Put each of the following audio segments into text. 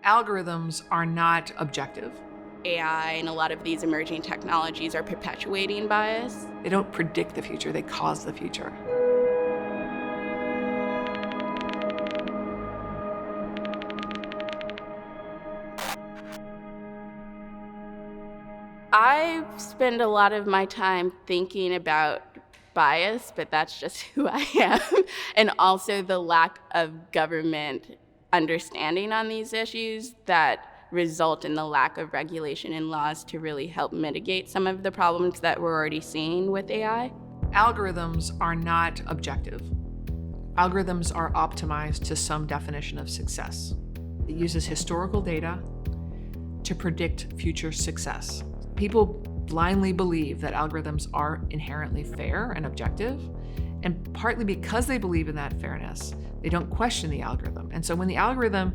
Algorithms are not objective. AI and a lot of these emerging technologies are perpetuating bias. They don't predict the future, they cause the future. I spend a lot of my time thinking about bias, but that's just who I am, and also the lack of government understanding on these issues that result in the lack of regulation and laws to really help mitigate some of the problems that we're already seeing with AI. Algorithms are not objective. Algorithms are optimized to some definition of success. It uses historical data to predict future success. People blindly believe that algorithms are inherently fair and objective, and partly because they believe in that fairness, they don't question the algorithm. And so when the algorithm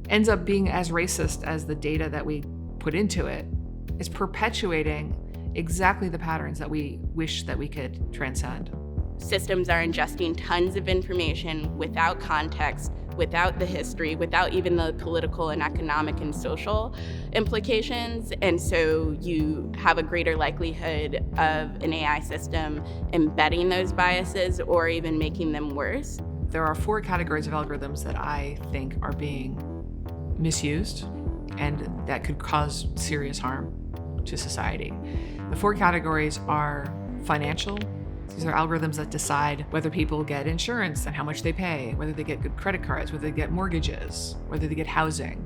ends up being as racist as the data that we put into it, it's perpetuating exactly the patterns that we wish that we could transcend. Systems are ingesting tons of information without context, without the history, without even the political and economic and social implications. And so you have a greater likelihood of an AI system embedding those biases or even making them worse. There are 4 categories of algorithms that I think are being misused and that could cause serious harm to society. The 4 categories are financial. These are algorithms that decide whether people get insurance and how much they pay, whether they get good credit cards, whether they get mortgages, whether they get housing.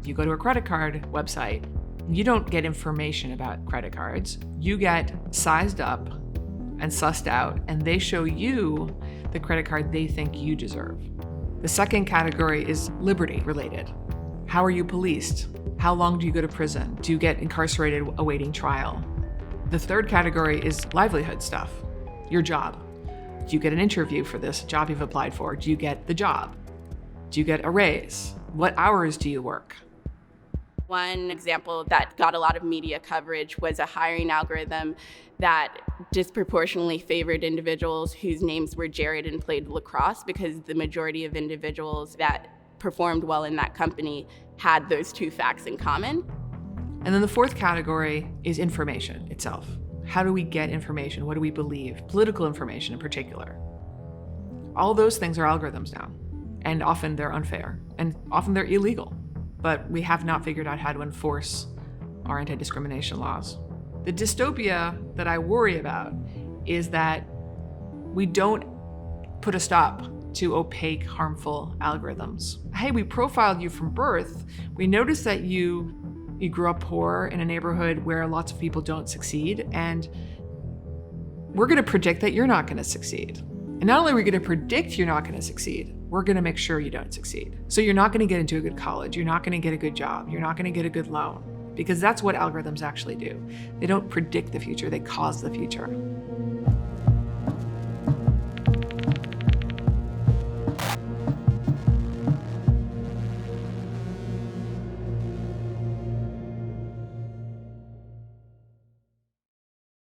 You go to a credit card website, you don't get information about credit cards. You get sized up and sussed out, and they show you the credit card they think you deserve. The second category is liberty related. How are you policed? How long do you go to prison? Do you get incarcerated awaiting trial? The third category is livelihood stuff. Your job. Do you get an interview for this job you've applied for? Do you get the job? Do you get a raise? What hours do you work? One example that got a lot of media coverage was a hiring algorithm that disproportionately favored individuals whose names were Jared and played lacrosse, because the majority of individuals that performed well in that company had those 2 facts in common. And then the fourth category is information itself. How do we get information? What do we believe? Political information in particular. All those things are algorithms now, and often they're unfair, and often they're illegal, but we have not figured out how to enforce our anti-discrimination laws. The dystopia that I worry about is that we don't put a stop to opaque, harmful algorithms. Hey, we profiled you from birth. We noticed that you grew up poor in a neighborhood where lots of people don't succeed, and we're going to predict that you're not going to succeed. And not only are we going to predict you're not going to succeed, we're going to make sure you don't succeed. So you're not going to get into a good college, you're not going to get a good job, you're not going to get a good loan, because that's what algorithms actually do. They don't predict the future, they cause the future.